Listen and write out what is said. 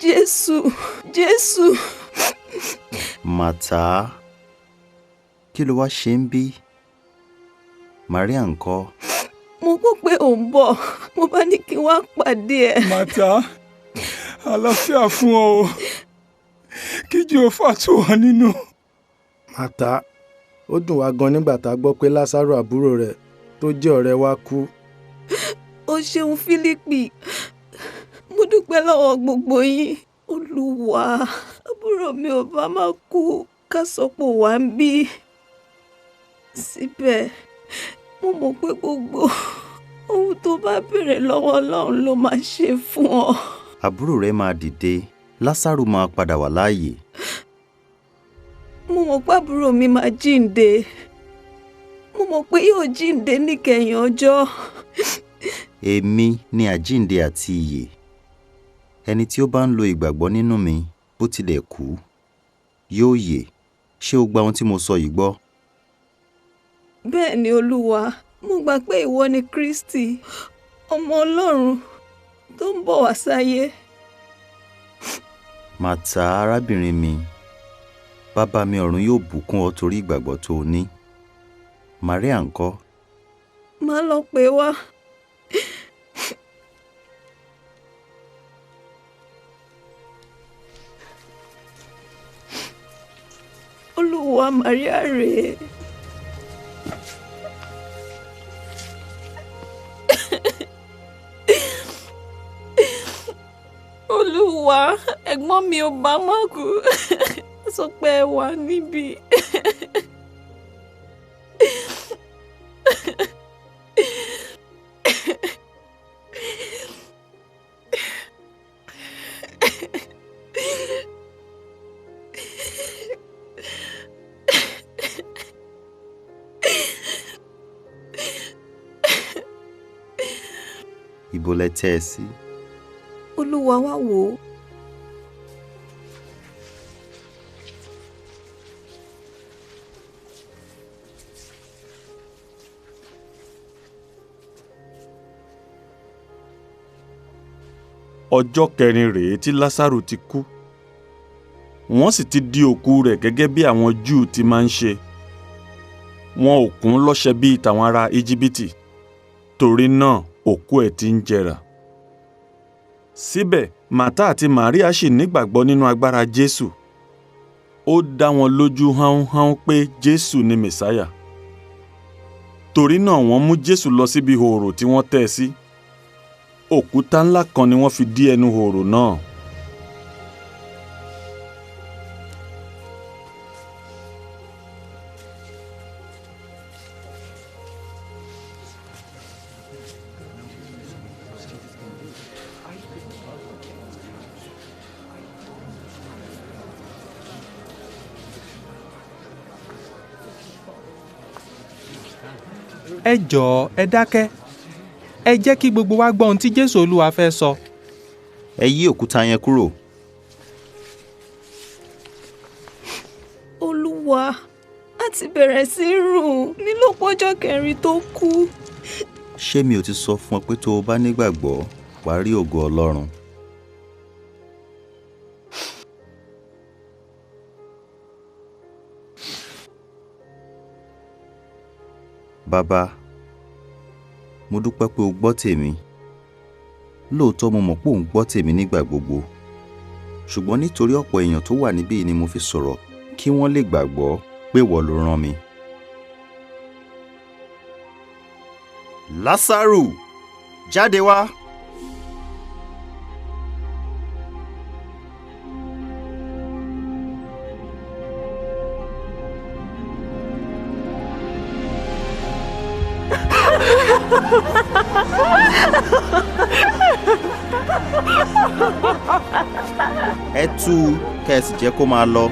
Jésù. Màtá, kí ló wá ṣe ń bí? Maria ńkọ́? Mo gbọ́ pé ò ń bọ̀, mo bá ní kí n wá pàdé ẹ. Màtá, àlàáfíà fún ọ o, kí Jèhófà tù wá nínú. Màtá, ó dùn wá gan nígbà tá a gbọ́ pé Lásárù àbúrò rẹ̀ tó jẹ́ ọ̀rẹ́ wa kú. O ṣeun Fílípì, mo dúpẹ́ lọ́wọ́ gbogbo yín. Olúwa, àbúrò mi ò bá máa kú ká sọ pé wà ń bí. Síbẹ̀ mo mọ̀ pé gbogbo ohun tó bá béèrè lọ́wọ́ Ọlọ́run ló máa ṣe fún ọ. Àbúrò rẹ̀ máa dìde, Lásárù máa padà wà láàyè. Mo mọ̀ pé àbúrò mi máa jíǹde. Mo mọ̀ pé yóò jíǹde níkẹyìn ọjọ́. Èmi ni àjíǹde àti ìyè. Ẹni tí ó bá ń lo ìgbàgbọ́ nínú mi bó tilẹ̀ kú, yóò yè. Ṣé o gba ohun tí mo sọ yìí gbọ́? Bẹ́ẹ̀ ni Olúwa, mo gbà pé ìwọ ni Kristi, ọmọ Ọlọ́run tó ń bọ̀ wá sáyé. Màtá, arábìnrin mi, bàbá mi ọ̀run yóò bùkún ọ torí ìgbàgbọ́ tó o ní. Maria ńkọ́? Máa lọ pè wá. Olúwa, Maria rèé. Olúwa, ẹ̀gbọ́n mi ò bá má kú. Sọ pé ẹ wà níbí. Ibo lẹ tẹ́ ẹ sí? Olúwa, wá wò ó. Ọjọ́ kẹrin rèé tí Lásárù ti kú. Wọ́n sì ti di òkú rẹ̀ gẹ́gẹ́ bí àwọn Júù ti máa ń ṣe. Wọn ò kùn lọ́ṣẹ bíi tàwọn ará Íjíbítì. Torí náà òkú ẹ̀ ti ń jẹrà. Síbẹ̀, Màtá àti Màríà ṣì nígbàgbọ́ nínú agbára Jésù. Ó dá wọn lójú háúnháún pé Jésù ni Mèsáyà. Torí náà wọ́n mú Jésù lọ síbi hòòrò tí wọ́n tẹ́ ẹ sí. Òkúta ńlá kan ni wọ́n fi dí ẹnu hòòrò náà. Ẹ jọ̀ọ́, ẹ dákẹ́. Ẹ jẹ́ kí gbogbo wa gbọ́ ohun tí Jésù Olúwa fẹ́ sọ. Ẹ yí òkúta yẹn kúrò. Olúwa, a ti bẹ̀rẹ̀ sí rùn nílòpọ̀ ọjọ́ kẹrin tó kú. Ṣé mi ò ti sọ fún ọ pé tó o bá nígbàgbọ́ wàá rí ògo Ọlọ́run? Bàbá, mo dúpẹ́ pé o gbọ́ tèmi. Lóòótọ́ mo mọ̀ pé ò ń gbọ́ tèmi nígbà gbogbo. Ṣùgbọ́n nítorí ọ̀pọ̀ èèyàn tó wà níbí ni mo fi sọ̀rọ̀ kí wọ́n lè gbàgbọ́ pé ìwọ ló rán mi. Lásárù, jáde wá. Ẹ tú kẹ́ ẹ sì jẹ́ kó máa lọ.